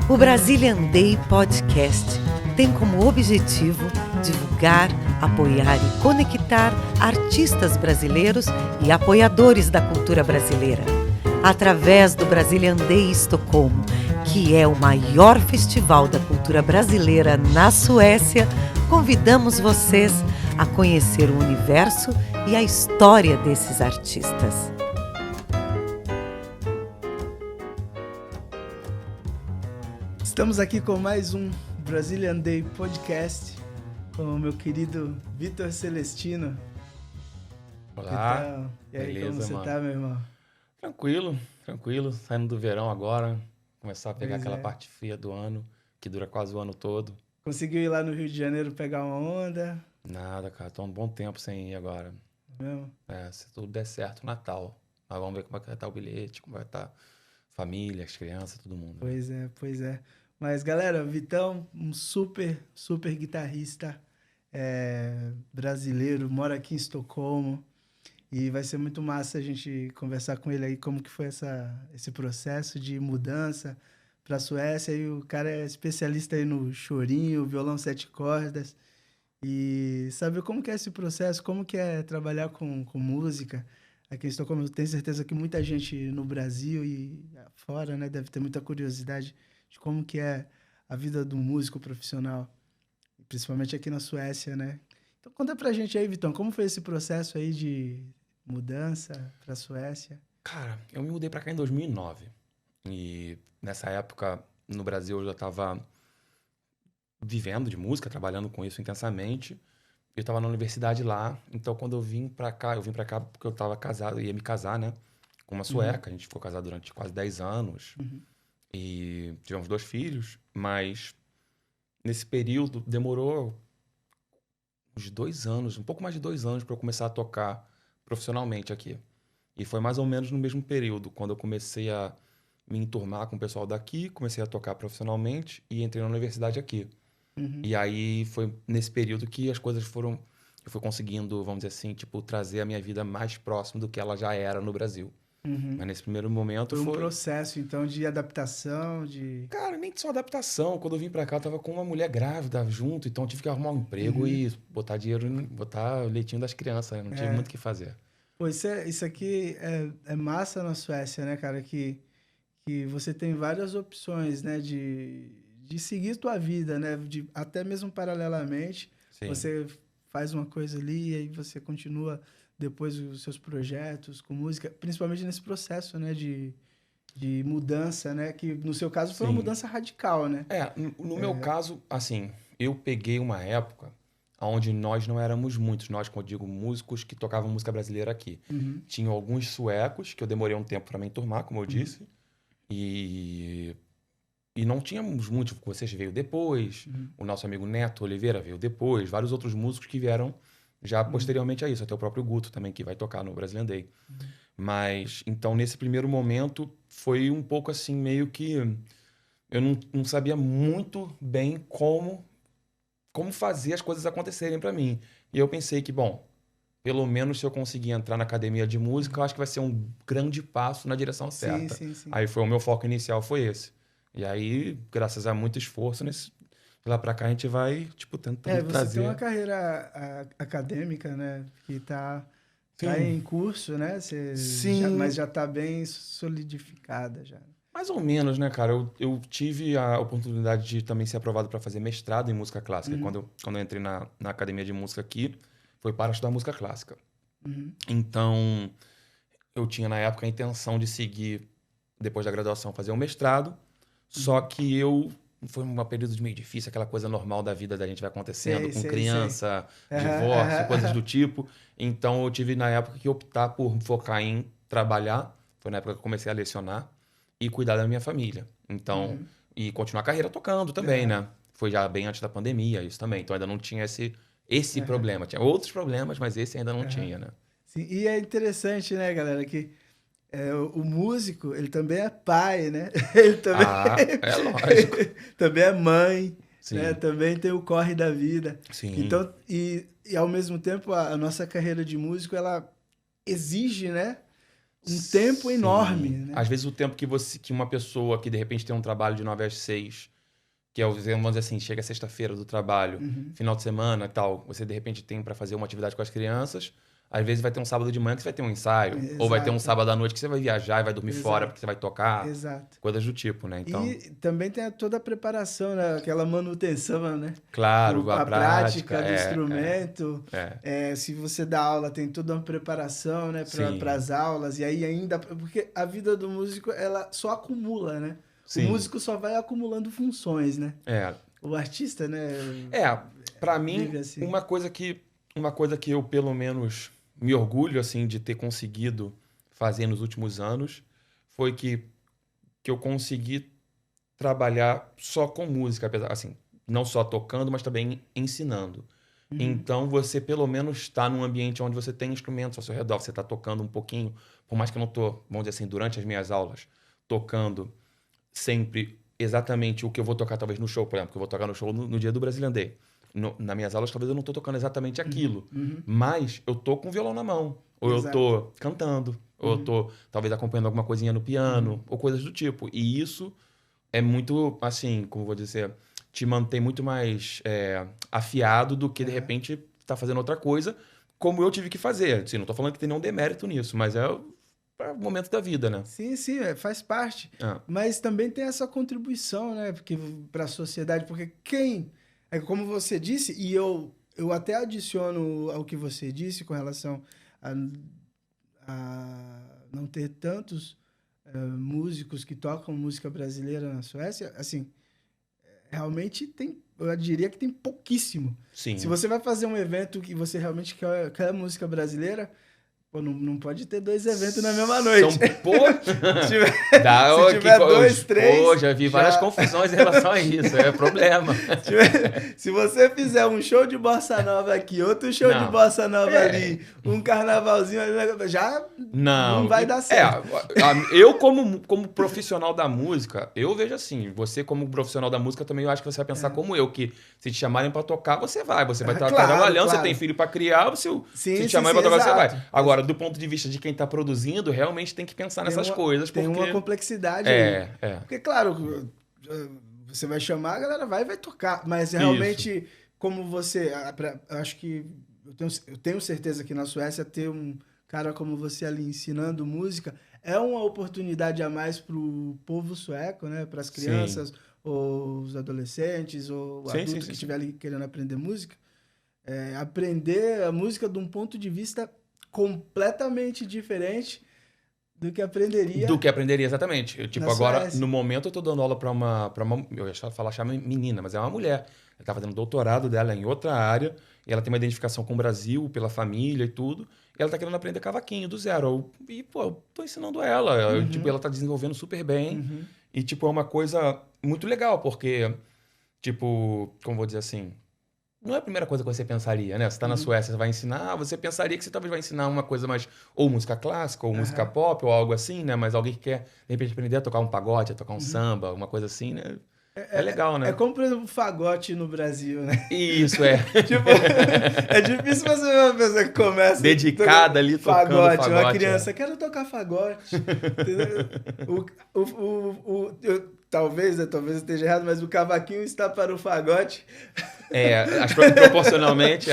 O Brazilian Day Podcast tem como objetivo divulgar, apoiar e conectar artistas brasileiros e apoiadores da cultura brasileira. Através do Brazilian Day Estocolmo, que é o maior festival da cultura brasileira na Suécia, convidamos vocês a conhecer o universo e a história desses artistas. Estamos aqui com mais um Brazilian Day Podcast com o meu querido Vitor Celestino. Olá, e aí, beleza, como você mano? tá, meu irmão? Tranquilo, saindo do verão agora, começar a pegar Pois aquela é. parte fria do ano, que dura quase o ano todo. Conseguiu ir lá no Rio de Janeiro pegar uma onda? Nada, cara, tô há um bom tempo sem ir agora. Mesmo? Se tudo der certo, Natal. Mas vamos ver como é que vai estar o bilhete, como vai estar a família, as crianças, todo mundo. Né? Pois é. Mas, galera, o Vitão, um super guitarrista brasileiro, mora aqui em Estocolmo. E vai ser muito massa a gente conversar com ele aí como que foi esse processo de mudança para a Suécia. E o cara é especialista aí no chorinho, violão 7 cordas. E saber como que é esse processo, como que é trabalhar com música aqui em Estocolmo. Eu tenho certeza que muita gente no Brasil e fora, né, deve ter muita curiosidade de como que é a vida do músico profissional, principalmente aqui na Suécia, né? Então conta pra gente aí, Vitão, como foi esse processo aí de mudança pra Suécia? Cara, eu me mudei pra cá em 2009. E nessa época, no Brasil, eu já tava vivendo de música, trabalhando com isso intensamente. Eu tava na universidade lá, então quando eu vim pra cá porque eu tava casado, ia me casar, né? Com uma sueca. A gente ficou casado durante quase 10 anos. E tivemos 2 filhos, mas nesse período demorou uns 2 anos, um pouco mais de 2 anos para eu começar a tocar profissionalmente aqui. E foi mais ou menos no mesmo período, quando eu comecei a me enturmar com o pessoal daqui, comecei a tocar profissionalmente e entrei na universidade aqui. E aí foi nesse período que as coisas foram... Eu fui conseguindo, vamos dizer assim, tipo, trazer a minha vida mais próximo do que ela já era no Brasil. Mas nesse primeiro momento Foi um processo, então, de adaptação, de... Cara, nem só adaptação. Quando eu vim pra cá, eu tava com uma mulher grávida junto, então eu tive que arrumar um emprego e botar dinheiro, botar o leitinho das crianças, né? Não tive muito o que fazer. Pô, isso aqui é massa na Suécia, né, cara? Que você tem várias opções, né, de seguir tua vida, né? Até mesmo paralelamente, Sim. você faz uma coisa ali e aí você continua depois os seus projetos com música, principalmente nesse processo, né, de mudança, né? Que no seu caso foi uma Sim. mudança radical, né? No meu caso, assim, eu peguei uma época onde nós não éramos muitos, nós, como eu digo, músicos que tocavam música brasileira aqui. Tinham alguns suecos, que eu demorei um tempo para me enturmar, como eu disse, e não tínhamos muitos. Vocês veio depois, o nosso amigo Neto Oliveira veio depois, vários outros músicos que vieram já posteriormente a isso, até o próprio Guto também, que vai tocar no Brazilian Day. Mas, então, nesse primeiro momento, foi um pouco assim, meio que... Eu não sabia muito bem como fazer as coisas acontecerem para mim. E eu pensei que, bom, pelo menos se eu conseguir entrar na academia de música, eu acho que vai ser um grande passo na direção certa. Sim. Aí o meu foco inicial foi esse. E aí, graças a muito esforço, de lá pra cá a gente vai, tipo, tentando Você trazer... tem uma carreira acadêmica, né? Que tá em curso, né? Sim. Mas já tá bem solidificada já. Mais ou menos, né, cara? Eu tive a oportunidade de também ser aprovado para fazer mestrado em música clássica. Quando eu entrei na academia de música aqui, foi para estudar música clássica. Então, eu tinha na época a intenção de seguir, depois da graduação, fazer um mestrado. Só que foi um período meio difícil, aquela coisa normal da vida da gente vai acontecendo, com criança, divórcio, coisas do tipo. Então, eu tive na época que optar por focar em trabalhar. Foi na época que eu comecei a lecionar. E cuidar da minha família. Então, e continuar a carreira tocando também, né? Foi já bem antes da pandemia, isso também. Então ainda não tinha esse problema. Tinha outros problemas, mas esse ainda não tinha, né? Sim, e é interessante, né, galera, que o músico, ele também é pai, né? Ele também, É lógico. também é mãe, Sim. né? Também tem o corre da vida. Sim. Então, e ao mesmo tempo, a nossa carreira de músico, ela exige, né? um tempo enorme, né? Às vezes o tempo que uma pessoa que de repente tem um trabalho de 9 às 6, que é, vamos dizer assim, chega sexta-feira do trabalho, final de semana e tal, você de repente tem para fazer uma atividade com as crianças, às vezes vai ter um sábado de manhã que você vai ter um ensaio, ou vai ter um sábado à noite que você vai viajar e vai dormir fora porque você vai tocar, coisas do tipo, né? Então, e também tem toda a preparação, né? Aquela manutenção, né? claro, a prática do é, instrumento. Se você dá aula, tem toda uma preparação, né? Para as aulas. E aí ainda... Porque a vida do músico, ela só acumula, né? Sim. O músico só vai acumulando funções, né? É. O artista, né? Para mim, assim. uma coisa que eu, pelo menos, me orgulho, assim, de ter conseguido fazer nos últimos anos foi que eu consegui trabalhar só com música, apesar, assim, não só tocando, mas também ensinando. Então, você, pelo menos, está num ambiente onde você tem instrumentos ao seu redor, você está tocando um pouquinho, por mais que eu não estou, vamos dizer assim, durante as minhas aulas, tocando sempre exatamente o que eu vou tocar, talvez, no show, por exemplo, que eu vou tocar no show no dia do Brazilian Day. Nas minhas aulas, talvez eu não estou tocando exatamente aquilo, mas eu tô com o violão na mão, ou eu tô cantando, ou eu tô, talvez, acompanhando alguma coisinha no piano, ou coisas do tipo. E isso é muito, assim, como vou dizer, te mantém muito mais afiado do que, de repente, tá fazendo outra coisa, como eu tive que fazer. Assim, não tô falando que tem nenhum demérito nisso, mas é o momento da vida, né? Sim, faz parte. Mas também tem essa contribuição, né? Porque para a sociedade, porque é como você disse, e eu até adiciono ao que você disse com relação a não ter tantos músicos que tocam música brasileira na Suécia, assim, realmente eu diria que tem pouquíssimo. Sim. Se você vai fazer um evento que você realmente quer música brasileira, não pode ter 2 eventos na mesma noite. Se tiver 2, 3... Pô, já vi várias confusões em relação a isso, é problema. Se você fizer um show de bossa nova aqui, outro show de bossa nova ali, um carnavalzinho ali, já não vai dar certo. Eu, como profissional da música, eu vejo assim, você como profissional da música também, eu acho que você vai pensar como eu, que se te chamarem pra tocar, você vai estar trabalhando, você tem filho pra criar, se te chamarem pra tocar, você vai. Agora, do ponto de vista de quem está produzindo, realmente tem que pensar nessas coisas. Tem uma complexidade aí. Porque, claro, você vai chamar, a galera vai tocar. Mas realmente, como você... Acho que... Eu tenho certeza que na Suécia ter um cara como você ali ensinando música é uma oportunidade a mais para o povo sueco, né? Para as crianças, ou os adolescentes, ou o adulto que estiver ali querendo aprender música. Aprender a música de um ponto de vista completamente diferente do que aprenderia. Exatamente. Agora, Suécia. No momento, eu tô dando aula para uma... Eu ia falar menina, mas é uma mulher. Ela tá fazendo doutorado dela em outra área, e ela tem uma identificação com o Brasil, pela família e tudo, e ela tá querendo aprender cavaquinho do zero. Eu tô ensinando ela. Ela tá desenvolvendo super bem. E, é uma coisa muito legal, porque, como vou dizer assim... Não é a primeira coisa que você pensaria, né? Você tá na Suécia, você vai ensinar, você pensaria que você talvez vai ensinar uma coisa mais... Ou música clássica, ou música pop, ou algo assim, né? Mas alguém que quer, de repente, aprender a tocar um pagode, a tocar um samba, uma coisa assim, né? É legal, né? É como, por exemplo, o fagote no Brasil, né? Isso, é. É difícil você ver uma pessoa que começa... Dedicada ali, tocando fagote. Uma criança, quero tocar fagote. Talvez eu esteja errado, mas o cavaquinho está para o fagote. Proporcionalmente,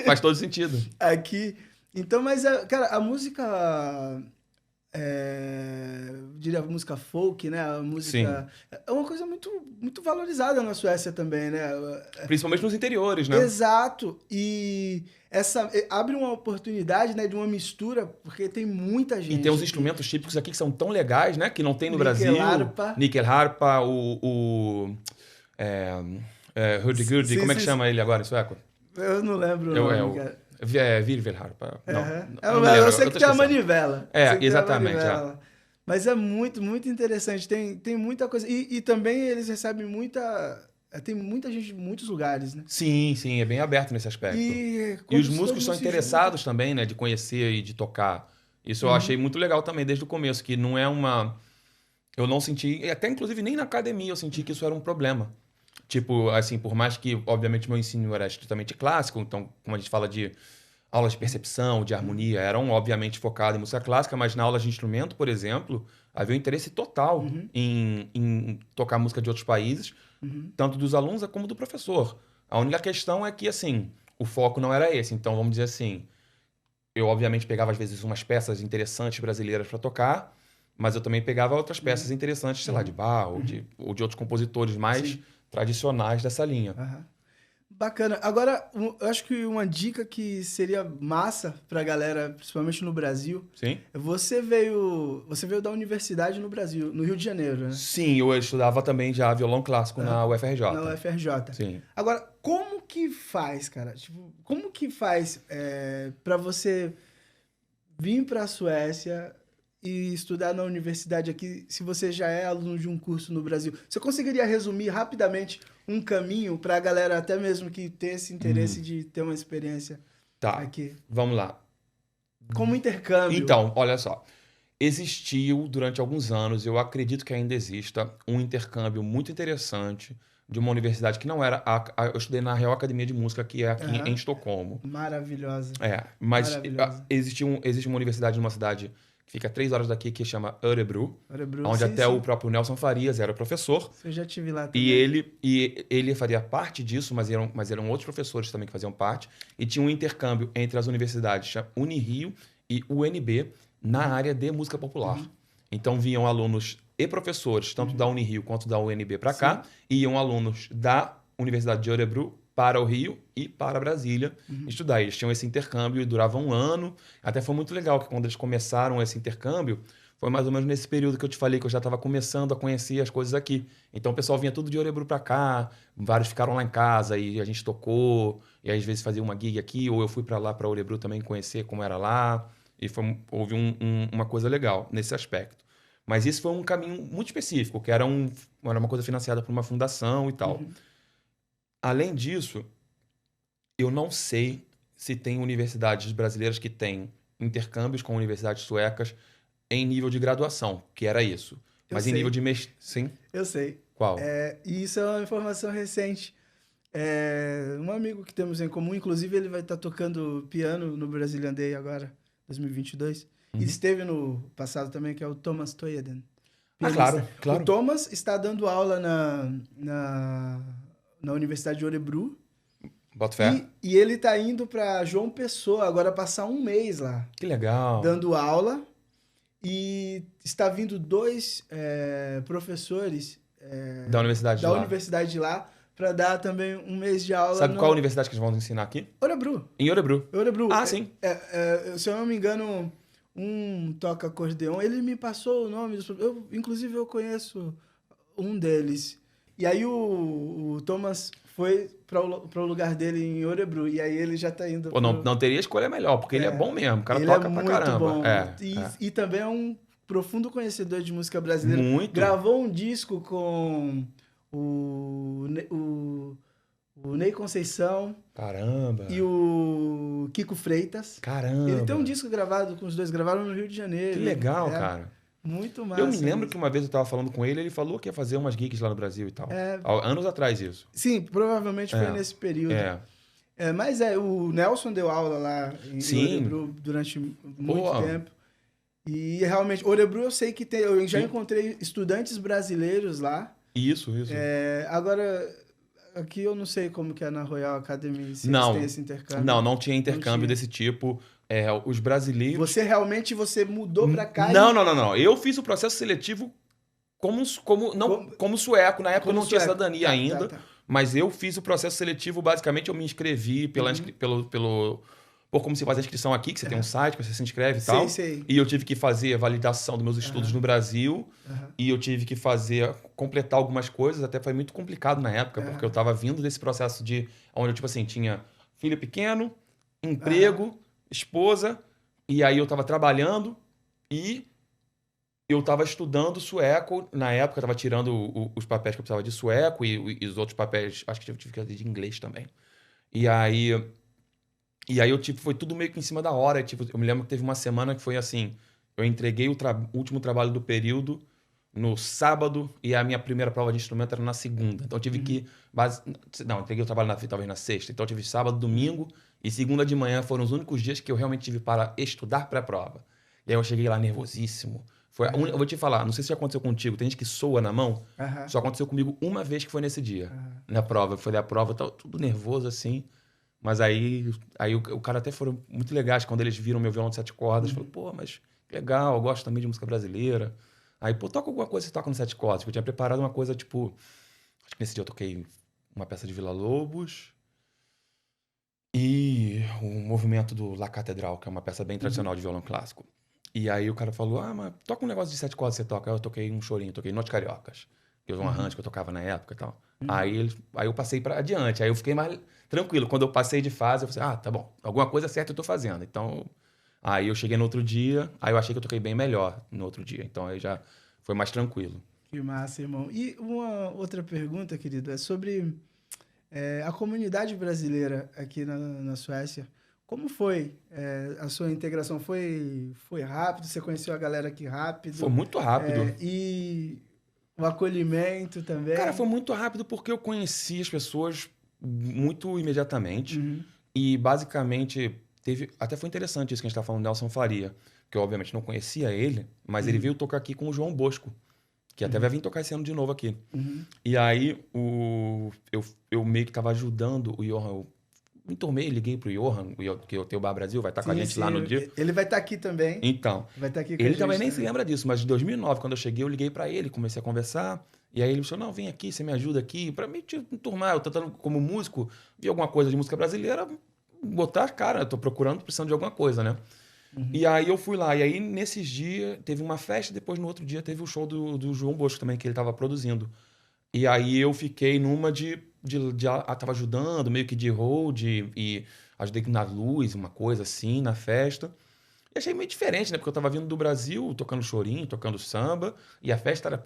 faz todo sentido. Aqui. Então, mas, cara, a música... eu diria a música folk, né? A música... É uma coisa muito, muito valorizada na Suécia também, né? Principalmente nos interiores, né? Exato. E abre uma oportunidade, né, de uma mistura, porque tem muita gente. E tem uns instrumentos típicos aqui que são tão legais, né? Que não tem no Brasil. Nyckelharpa, Hurdy-gurdy, como é que chama ele agora em sueco? Eu não lembro o nome, cara. Virvelharpa. Eu sei que tem a manivela. Exatamente. Mas é muito, muito interessante. Tem muita coisa. E também eles recebem tem muita gente de muitos lugares, né? Sim, é bem aberto nesse aspecto. E os músicos são interessados também, né? De conhecer e de tocar. Isso eu achei muito legal também, desde o começo, que não é uma... Eu não senti... Até, inclusive, nem na academia eu senti que isso era um problema. Assim, por mais que, obviamente, meu ensino era estritamente clássico, então, como a gente fala de aulas de percepção, de harmonia, eram obviamente focadas em música clássica, mas na aula de instrumento, por exemplo, havia um interesse total em tocar música de outros países, tanto dos alunos como do professor. A única questão é que, assim, o foco não era esse. Então, vamos dizer assim, eu obviamente pegava às vezes umas peças interessantes brasileiras para tocar, mas eu também pegava outras peças interessantes, sei lá, de Bach ou de outros compositores mais tradicionais dessa linha. Bacana. Agora, eu acho que uma dica que seria massa pra galera, principalmente no Brasil, Sim? você veio da universidade no Brasil, no Rio de Janeiro, né? Sim, eu estudava também já violão clássico na UFRJ. Na UFRJ. Sim. Agora, como que faz, cara? Tipo, como que faz pra você vir pra Suécia e estudar na universidade aqui, se você já é aluno de um curso no Brasil? Você conseguiria resumir rapidamente um caminho para a galera, até mesmo que tem esse interesse de ter uma experiência aqui? Vamos lá. Como intercâmbio. Então, olha só. Existiu durante alguns anos, eu acredito que ainda exista, um intercâmbio muito interessante de uma universidade que não era... eu estudei na Real Academia de Música, que é aqui em Estocolmo. Maravilhosa. Mas existe uma universidade numa cidade que fica 3 horas daqui, que chama Örebro, onde o próprio Nelson Farias era professor. Eu já estive lá também. E ele faria parte disso, mas eram outros professores também que faziam parte. E tinha um intercâmbio entre as universidades Unirio e UNB na área de música popular. Então vinham alunos e professores, tanto da Unirio quanto da UNB para cá, e iam alunos da Universidade de Örebro para o Rio e para Brasília estudar. Eles tinham esse intercâmbio e durava 1 ano. Até foi muito legal que quando eles começaram esse intercâmbio, foi mais ou menos nesse período que eu te falei que eu já estava começando a conhecer as coisas aqui. Então o pessoal vinha tudo de Örebro para cá, vários ficaram lá em casa e a gente tocou, e às vezes fazia uma gig aqui, ou eu fui para lá, para Örebro também conhecer como era lá, e houve uma coisa legal nesse aspecto. Mas isso foi um caminho muito específico, que era uma coisa financiada por uma fundação e tal. Além disso, eu não sei se tem universidades brasileiras que têm intercâmbios com universidades suecas em nível de graduação, que era isso. Mas em nível de Sim? Eu sei. Qual? E isso é uma informação recente. Um amigo que temos em comum, inclusive ele vai estar tocando piano no Brazilian Day agora, 2022. E esteve no passado também, que é o Thomas Toyeden. Claro. O Thomas está dando aula na Universidade de Örebro. Bota fé. E ele está indo para João Pessoa agora passar 1 mês lá. Que legal. Dando aula. E está vindo 2 professores da universidade de lá para dar também 1 mês de aula. Sabe qual universidade que eles vão ensinar aqui? Örebro. Em Örebro. Sim. Se eu não me engano, um toca acordeon. Ele me passou o nome. Inclusive, eu conheço um deles. E aí o Thomas foi para o lugar dele em Örebro. E aí ele já tá indo... Não teria escolha melhor, porque ele é bom mesmo. O cara toca pra caramba. Bom. E também é um profundo conhecedor de música brasileira. Muito. Gravou um disco com o Ney Conceição. Caramba. E o Kiko Freitas. Caramba. Ele tem um disco gravado com os dois. Gravaram no Rio de Janeiro. Que legal, cara. Muito massa. Eu me lembro que uma vez eu tava falando com ele falou que ia fazer umas gigs lá no Brasil e tal. Anos atrás isso. Sim, provavelmente foi nesse período. Mas o Nelson deu aula lá em Örebro durante muito tempo. E realmente, Örebro eu sei que tem... Eu já encontrei estudantes brasileiros lá. Isso. Agora, aqui eu não sei como que é na Royal Academy, se não, eles têm esse intercâmbio. Não tinha intercâmbio desse tipo. Os brasileiros... Você mudou pra cá? Não. Eu fiz o processo seletivo como sueco. Na época eu não tinha cidadania ainda. Mas eu fiz o processo seletivo, basicamente eu me inscrevi por como se faz a inscrição aqui, que você tem um site que você se inscreve e tal. Sei. E eu tive que fazer a validação dos meus estudos no Brasil. E eu tive que completar algumas coisas. Até foi muito complicado na época, porque eu tava vindo desse processo onde eu, tipo assim, tinha filho pequeno, emprego, esposa, e aí eu tava trabalhando e eu tava estudando sueco. Na época eu tava tirando os papéis que eu precisava de sueco e os outros papéis, acho que eu tive que fazer de inglês também. E aí foi tudo meio que em cima da hora. Eu me lembro que teve uma semana que foi assim, eu entreguei o último trabalho do período no sábado e a minha primeira prova de instrumento era na segunda. Então eu tive que... Não, entreguei o trabalho talvez na sexta. Então eu tive sábado, domingo E segunda de manhã foram os únicos dias que eu realmente tive para estudar para a prova. E aí eu cheguei lá nervosíssimo. Eu vou te falar, não sei se já aconteceu contigo, tem gente que soa na mão. Só aconteceu comigo uma vez que foi nesse dia, na prova. Eu falei a prova, tava tudo nervoso assim. Mas aí o cara até foram muito legais quando eles viram meu violão de 7 cordas. Falou, pô, mas legal, eu gosto também de música brasileira. Aí, pô, toca alguma coisa que você toca no 7 cordas. Eu tinha preparado uma coisa tipo. Acho que nesse dia eu toquei uma peça de Villa-Lobos e o movimento do La Catedral, que é uma peça bem tradicional de violão clássico. E aí o cara falou, mas toca um negócio de 7 cordas que você toca. Aí eu toquei um chorinho, toquei Norte Cariocas, que é um arranjo que eu tocava na época e tal. Aí eu passei para adiante, aí eu fiquei mais tranquilo. Quando eu passei de fase, eu falei, tá bom, alguma coisa certa eu tô fazendo. Então, aí eu cheguei no outro dia, aí eu achei que eu toquei bem melhor no outro dia. Então aí já foi mais tranquilo. Que massa, irmão. E uma outra pergunta, querido, é sobre a comunidade brasileira aqui na Suécia. Como foi a sua integração? Foi rápido? Você conheceu a galera aqui rápido? Foi muito rápido. E o acolhimento também? Cara, foi muito rápido porque eu conheci as pessoas muito imediatamente. E basicamente até foi interessante isso que a gente está falando do Nelson Faria, que eu obviamente não conhecia ele, mas ele veio tocar aqui com o João Bosco, que até vai vir tocar esse ano de novo aqui. E aí eu meio que estava ajudando o Johan. Eu me enturmei, liguei pro Johan, que o Teu Bar Brasil vai estar com a gente lá no dia. Ele vai estar aqui também. Então, vai estar aqui com ele a gente também nem se lembra disso, mas em 2009, quando eu cheguei, eu liguei para ele, comecei a conversar. E aí ele falou, não, vem aqui, você me ajuda aqui. Para mim, me enturmar, eu tentando como músico, ver alguma coisa de música brasileira, botar a cara, eu tô procurando, precisando de alguma coisa, né? E aí eu fui lá, e aí nesses dias teve uma festa, depois no outro dia teve o show do João Bosco também, que ele tava produzindo. E aí eu fiquei numa tava ajudando, meio que de hold, e ajudei na luz, uma coisa assim, na festa. E achei meio diferente, né? Porque eu tava vindo do Brasil, tocando chorinho, tocando samba, e a festa era,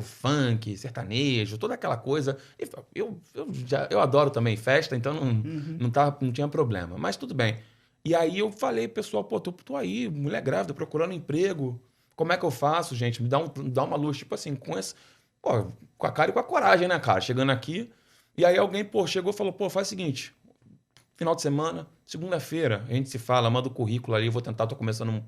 funk, sertanejo, toda aquela coisa. E eu adoro também festa, então não tinha problema. Mas tudo bem. E aí eu falei, pessoal, tô aí, mulher grávida, procurando emprego. Como é que eu faço, gente? Me dá uma luz, tipo assim, com a cara e com a coragem, né, cara? Chegando aqui. E aí alguém, chegou e falou, faz o seguinte, final de semana, segunda-feira, a gente se fala, manda o currículo ali, eu tô começando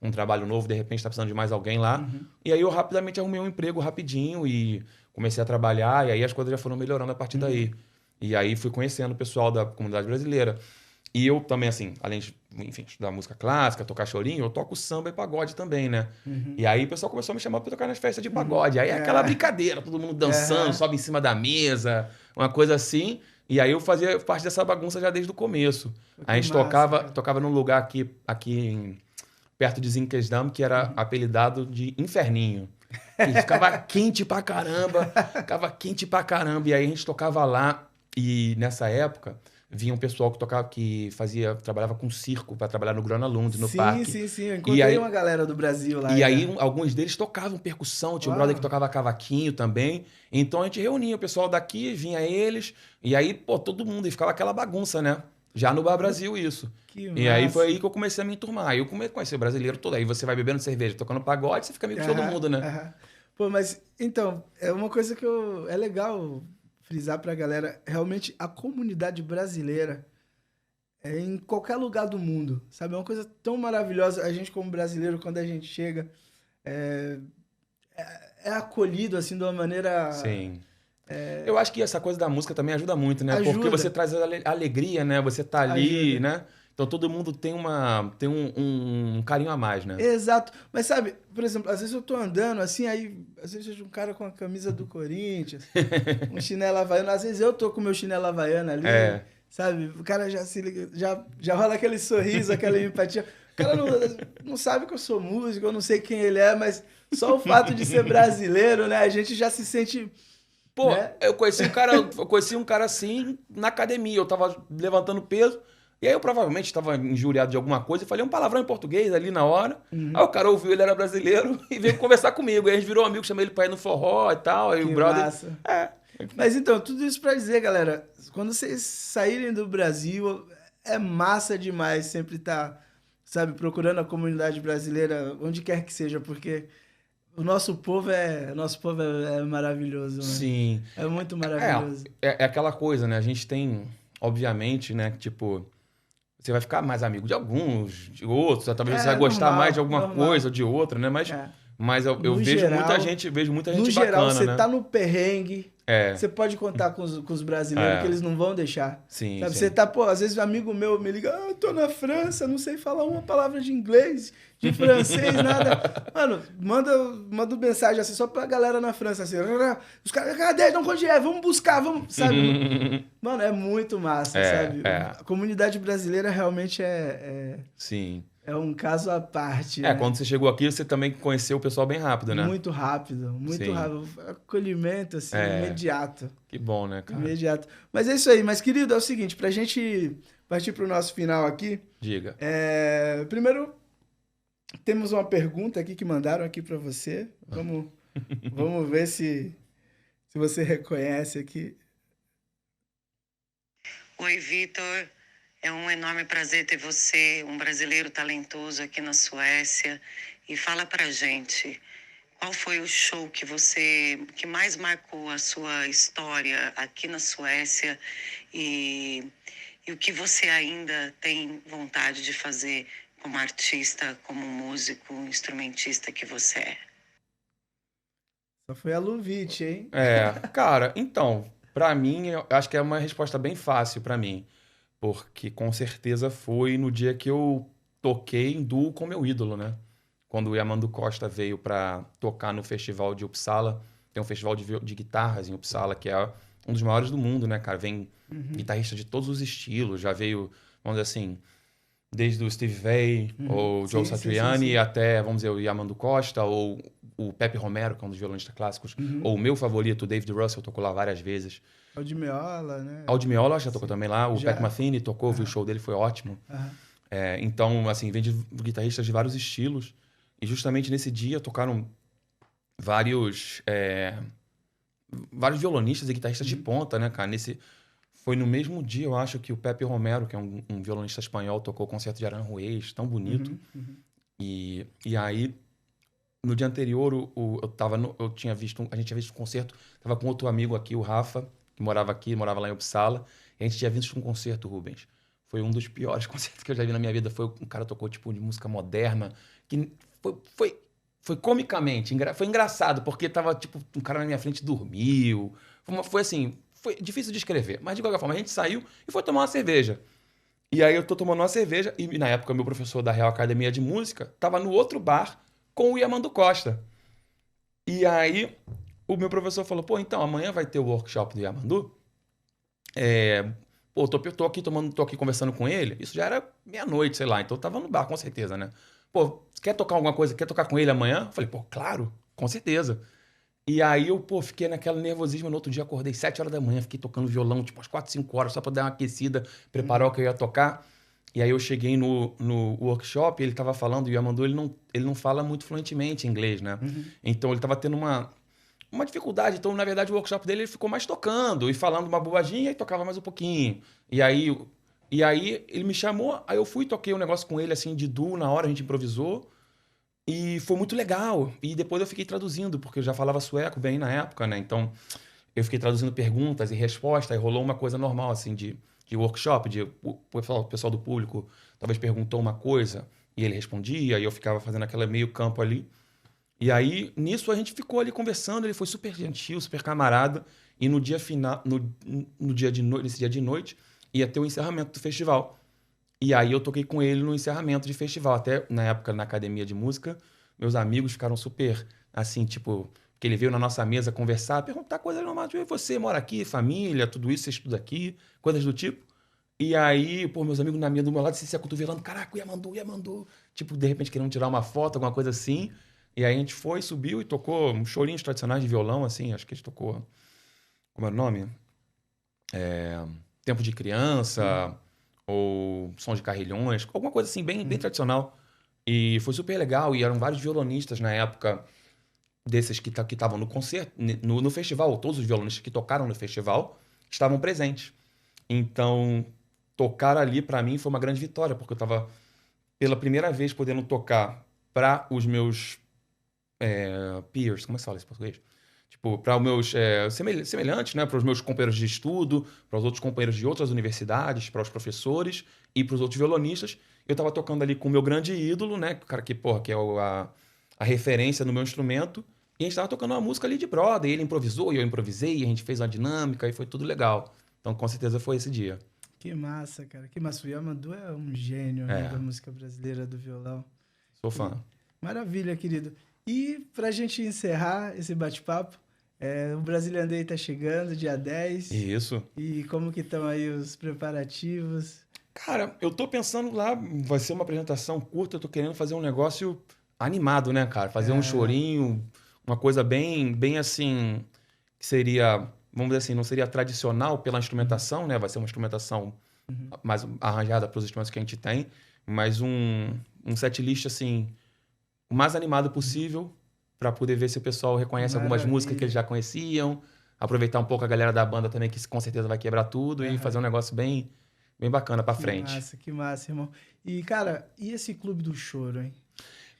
um trabalho novo, de repente tá precisando de mais alguém lá. E aí eu rapidamente arrumei um emprego rapidinho e comecei a trabalhar, e aí as coisas já foram melhorando a partir daí. E aí fui conhecendo o pessoal da comunidade brasileira. E eu também, assim, além de, enfim, estudar música clássica, tocar chorinho, eu toco samba e pagode também, né? E aí o pessoal começou a me chamar pra tocar nas festas de pagode. Aí é aquela brincadeira, todo mundo dançando, sobe em cima da mesa, uma coisa assim. E aí eu fazia parte dessa bagunça já desde o começo. A gente tocava num lugar aqui perto de Zinkensdamm, que era apelidado de Inferninho. E ficava quente pra caramba, E aí a gente tocava lá, e nessa época vinha um pessoal que trabalhava com circo para trabalhar no Gröna Lund, no parque. Sim. Eu encontrei uma galera do Brasil lá. E aí alguns deles tocavam percussão, tinha um brother que tocava cavaquinho também. Então a gente reunia o pessoal daqui, vinha eles, e aí, todo mundo, e ficava aquela bagunça, né? Já no Bar Brasil, isso. E aí foi aí que eu comecei a me enturmar. Aí eu comecei a conhecer o brasileiro todo. Aí você vai bebendo cerveja, tocando pagode, você fica amigo de todo mundo, né? Mas, então, é uma coisa que é legal frisar pra galera. Realmente, a comunidade brasileira é em qualquer lugar do mundo, sabe? É uma coisa tão maravilhosa. A gente, como brasileiro, quando a gente chega, é acolhido, assim, de uma maneira... Sim. Eu acho que essa coisa da música também ajuda muito, né? Ajuda. Porque você traz alegria, né? Você tá ali, né? Então todo mundo tem um carinho a mais, né? Exato. Mas sabe, por exemplo, às vezes eu tô andando assim, aí às vezes eu vejo um cara com a camisa do Corinthians, um chinelo havaiano, às vezes eu tô com o meu chinelo havaiano ali, sabe? O cara já se liga, já rola aquele sorriso, aquela empatia. O cara não sabe que eu sou músico, eu não sei quem ele é, mas só o fato de ser brasileiro, né? A gente já se sente... né? Eu conheci um cara assim na academia, eu tava levantando peso, e aí eu provavelmente estava injuriado de alguma coisa e falei um palavrão em português ali na hora. Aí o cara ouviu, ele era brasileiro e veio conversar comigo. Aí a gente virou amigo, chamei ele pra ir no forró e tal. Aí que o brother... massa. Mas então, tudo isso pra dizer, galera, quando vocês saírem do Brasil, é massa demais sempre estar, sabe, procurando a comunidade brasileira, onde quer que seja, porque o nosso povo é maravilhoso, né? Sim. É muito maravilhoso. É aquela coisa, né? A gente tem obviamente, né, tipo, você vai ficar mais amigo de alguns, de outros, talvez você vai gostar normal, mais de alguma normal. coisa ou de outra, né? Mas, É. mas eu No vejo geral- muita gente, No geral, bacana, você né? tá no perrengue, É, você pode contar com os brasileiros É. que eles não vão deixar. sim, Sabe? sim. Você tá, pô, às vezes um amigo meu me liga, eu tô na França, não sei falar uma palavra de inglês, de francês, nada. Mano, manda mensagem assim só pra galera na França, assim. Os caras, cadê? Onde é? Vamos buscar, vamos, sabe? Mano, é muito massa, sabe? A comunidade brasileira realmente Sim. é um caso à parte, né? Quando você chegou aqui, você também conheceu o pessoal bem rápido, né? Muito rápido, muito Sim. rápido. Acolhimento, assim, imediato. Que bom, né, cara? Imediato. Mas é isso aí. Mas, querido, é o seguinte, pra gente partir pro nosso final aqui, Diga. primeiro, temos uma pergunta aqui que mandaram aqui pra você. Vamos ver se você reconhece aqui. Oi, Vitor. É um enorme prazer ter você, um brasileiro talentoso aqui na Suécia. E fala pra gente, qual foi o show que mais marcou a sua história aqui na Suécia e o que você ainda tem vontade de fazer como artista, como músico, instrumentista que você é? Só foi a Luvitch, hein? Cara, então, pra mim, eu acho que é uma resposta bem fácil pra mim. Porque com certeza foi no dia que eu toquei em duo com meu ídolo, né? Quando o Yamandu Costa veio pra tocar no festival de Uppsala. Tem um festival de guitarras em Uppsala, que é um dos maiores do mundo, né, cara? Vem guitarrista de todos os estilos. Já veio, vamos dizer assim, desde o Steve Vai, ou Joe Satriani, até, vamos dizer, o Yamandu Costa, ou o Pepe Romero, que é um dos violonistas clássicos, ou o meu favorito, o David Russell, tocou lá várias vezes. Aldi Meola, né? Aldi Meola já tocou também lá, o Já. Pat Metheny tocou, vi o show dele, foi ótimo. Então, assim, vem de guitarristas de vários estilos, e justamente nesse dia tocaram vários violonistas e guitarristas de ponta, né, cara? Foi no mesmo dia, eu acho, que o Pepe Romero, que é um violonista espanhol, tocou o concerto de Aranjuez, tão bonito. E aí, no dia anterior, a gente tinha visto um concerto, tava com outro amigo aqui, o Rafa, que morava lá em Uppsala, e a gente tinha visto um concerto, Rubens. Foi um dos piores concertos que eu já vi na minha vida. Um cara tocou, tipo, de música moderna, que foi comicamente, foi engraçado, porque tava, tipo, um cara na minha frente dormiu. Foi assim, foi difícil de escrever. Mas, de qualquer forma, a gente saiu e foi tomar uma cerveja. E aí eu tô tomando uma cerveja, e na época meu professor da Real Academia de Música tava no outro bar com o Yamandu Costa. E aí o meu professor falou, pô, então, amanhã vai ter o workshop do Yamandu. Tô aqui conversando com ele. Isso já era meia-noite, sei lá. Então eu tava no bar, com certeza, né? Pô, quer tocar alguma coisa? Quer tocar com ele amanhã? Eu falei, pô, claro, com certeza. E aí eu, fiquei naquele nervosismo. No outro dia acordei 7 horas da manhã, fiquei tocando violão, tipo, às 4, 5 horas, só pra dar uma aquecida, preparar o que eu ia tocar. E aí eu cheguei no workshop, ele tava falando, e o Yamandu, ele não fala muito fluentemente inglês, né? Então ele tava tendo uma dificuldade. Então, na verdade, o workshop dele, ele ficou mais tocando e falando uma bobaginha e tocava mais um pouquinho. E aí ele me chamou, aí eu fui, toquei um negócio com ele, assim, de duo, na hora a gente improvisou. E foi muito legal. E depois eu fiquei traduzindo, porque eu já falava sueco bem na época, né? Então, eu fiquei traduzindo perguntas e respostas, aí rolou uma coisa normal, assim, de workshop, o pessoal do público talvez perguntou uma coisa e ele respondia, e eu ficava fazendo aquele meio campo ali. E aí, nisso, a gente ficou ali conversando, ele foi super gentil, super camarada, e no dia final, nesse dia de noite, ia ter o encerramento do festival. E aí eu toquei com ele no encerramento de festival. Até na época, na academia de música, meus amigos ficaram super, assim, tipo, que ele veio na nossa mesa conversar, perguntar coisas normais. Você mora aqui, família, tudo isso, você estuda aqui, coisas do tipo. E aí, pô, meus amigos na minha do meu lado se acotovelando, caraca, o Yamandu. Tipo, de repente querendo tirar uma foto, alguma coisa assim. E aí a gente foi, subiu e tocou uns chorinhos tradicionais de violão, assim, acho que a gente tocou, como era o nome? Tempo de Criança, ou Som de Carrilhões, alguma coisa assim, bem tradicional. E foi super legal, e eram vários violonistas na época, desses que estavam no concerto, no festival, todos os violonistas que tocaram no festival estavam presentes. Então, tocar ali pra mim foi uma grande vitória, porque eu tava pela primeira vez podendo tocar para os meus peers, como é que se fala isso em português? Tipo, para os meus semelhantes, né? Para os meus companheiros de estudo, para os outros companheiros de outras universidades, para os professores e para os outros violonistas. Eu tava tocando ali com o meu grande ídolo, né? O cara que, porra, que é a referência no meu instrumento. E a gente tava tocando uma música ali de brother. E ele improvisou e eu improvisei. E a gente fez uma dinâmica e foi tudo legal. Então, com certeza, foi esse dia. Que massa, cara. Que massa. O Yamandu é um gênio, né, É. da música brasileira, do violão. Sou fã. Maravilha, querido. E pra gente encerrar esse bate-papo, o Brazilian Day tá chegando, dia 10. Isso. E como que estão aí os preparativos? Cara, eu tô pensando lá, vai ser uma apresentação curta, eu tô querendo fazer um negócio animado, né, cara? Fazer um chorinho, uma coisa bem assim, que seria, vamos dizer assim, não seria tradicional pela instrumentação, né? Vai ser uma instrumentação mais arranjada para os instrumentos que a gente tem, mas um setlist, assim, o mais animado possível, para poder ver se o pessoal reconhece algumas Maravilha. músicas que eles já conheciam, aproveitar um pouco a galera da banda também, que com certeza vai quebrar tudo, e fazer um negócio bem bacana pra frente. Que massa, irmão. E, cara, e esse Clube do Choro, hein?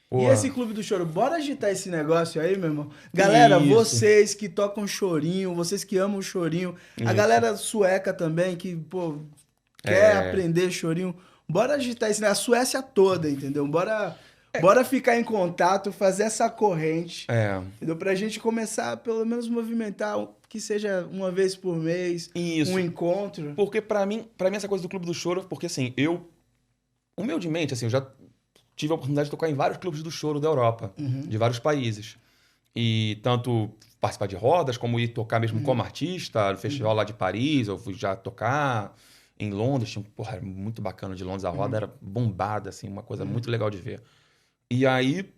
Pô, E esse Clube do Choro? Bora agitar esse negócio aí, meu irmão? Galera, Isso. vocês que tocam chorinho, vocês que amam chorinho, a Isso. galera sueca também, que, pô, quer aprender chorinho, bora agitar esse negócio, a Suécia toda, entendeu? Bora ficar em contato, fazer essa corrente, entendeu? Pra gente começar, pelo menos, movimentar, que seja uma vez por mês, Isso. um encontro. Porque pra mim essa coisa do Clube do Choro, porque assim, humildemente, assim, eu já tive a oportunidade de tocar em vários clubes do choro da Europa, de vários países. E tanto participar de rodas, como ir tocar mesmo como artista, no festival lá de Paris, eu fui já tocar em Londres, porra, era muito bacana de Londres, a roda era bombada, assim, uma coisa muito legal de ver. E aí,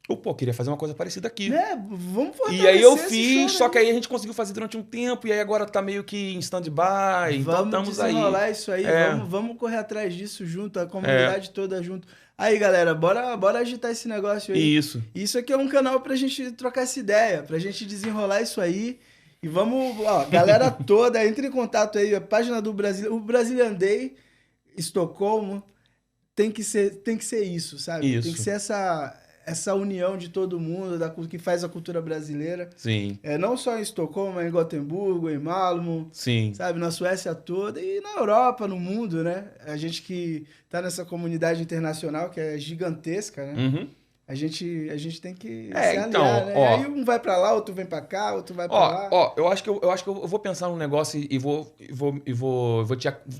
eu, queria fazer uma coisa parecida aqui. Vamos fortalecer E aí eu esse fiz, choro, só né? que aí a gente conseguiu fazer durante um tempo, e aí agora tá meio que em stand-by, então Vamos estamos aí. desenrolar isso aí, vamos correr atrás disso junto, a comunidade toda junto. Aí, galera, bora agitar esse negócio aí. Isso. Isso aqui é um canal pra gente trocar essa ideia, pra gente desenrolar isso aí. E vamos, ó, galera toda, entre em contato aí, a página do Brasil, o Brazilian Day, Estocolmo, tem que ser isso, sabe? Isso. Tem que ser essa união de todo mundo, que faz a cultura brasileira. Sim, Não só em Estocolmo, mas em Gotemburgo, em Malmö, sim. sabe? Na Suécia toda e na Europa, no mundo, né? A gente que tá nessa comunidade internacional que é gigantesca, né? Uhum. A gente tem que se então, aliar, né? ó. Aí um vai pra lá, outro vem pra cá, outro vai pra lá. Eu acho que eu vou pensar num negócio e vou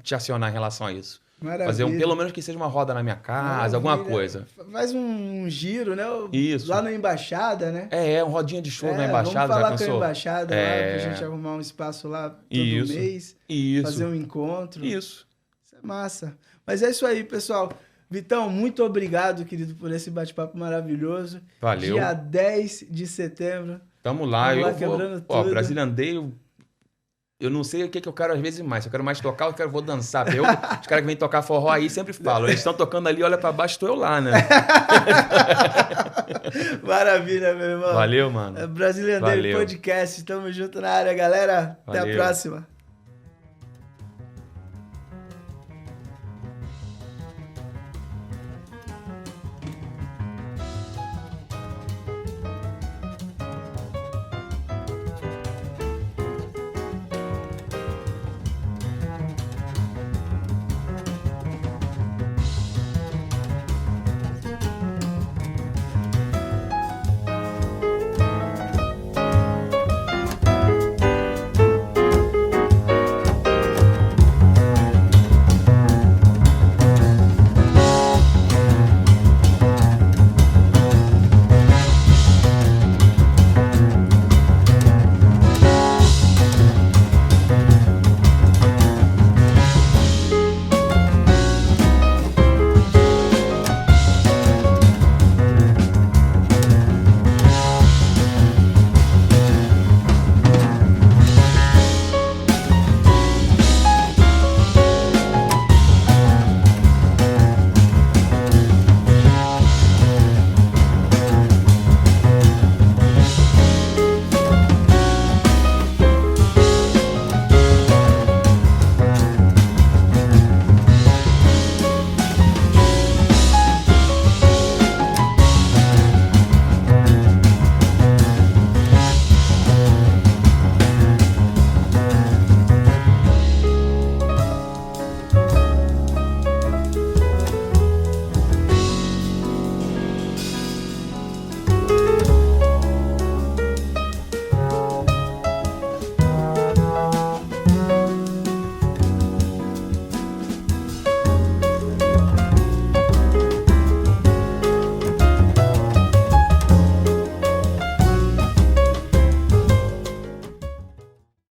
te acionar em relação a isso. Maravilha. Fazer pelo menos que seja uma roda na minha casa, alguma Maravilha. coisa. Faz um giro, né? Isso. Lá na embaixada, né? Um rodinha de show na embaixada, vamos falar já pensou? com a embaixada lá, pra gente arrumar um espaço lá todo mês. Isso. Fazer um encontro. Isso. Isso é massa. Mas é isso aí, pessoal. Vitão, muito obrigado, querido, por esse bate-papo maravilhoso. Valeu. Dia 10 de setembro. Tamo lá. Vamos lá quebrando tudo. Brazilian Day, eu não sei o que eu quero às vezes mais. Se eu quero mais tocar, eu vou dançar. Os caras que vêm tocar forró aí sempre falam. Eles estão tocando ali, olha pra baixo, estou eu lá, né? Maravilha, meu irmão. Valeu, mano. Brazilian Day Podcast. Tamo junto na área, galera. Até a próxima.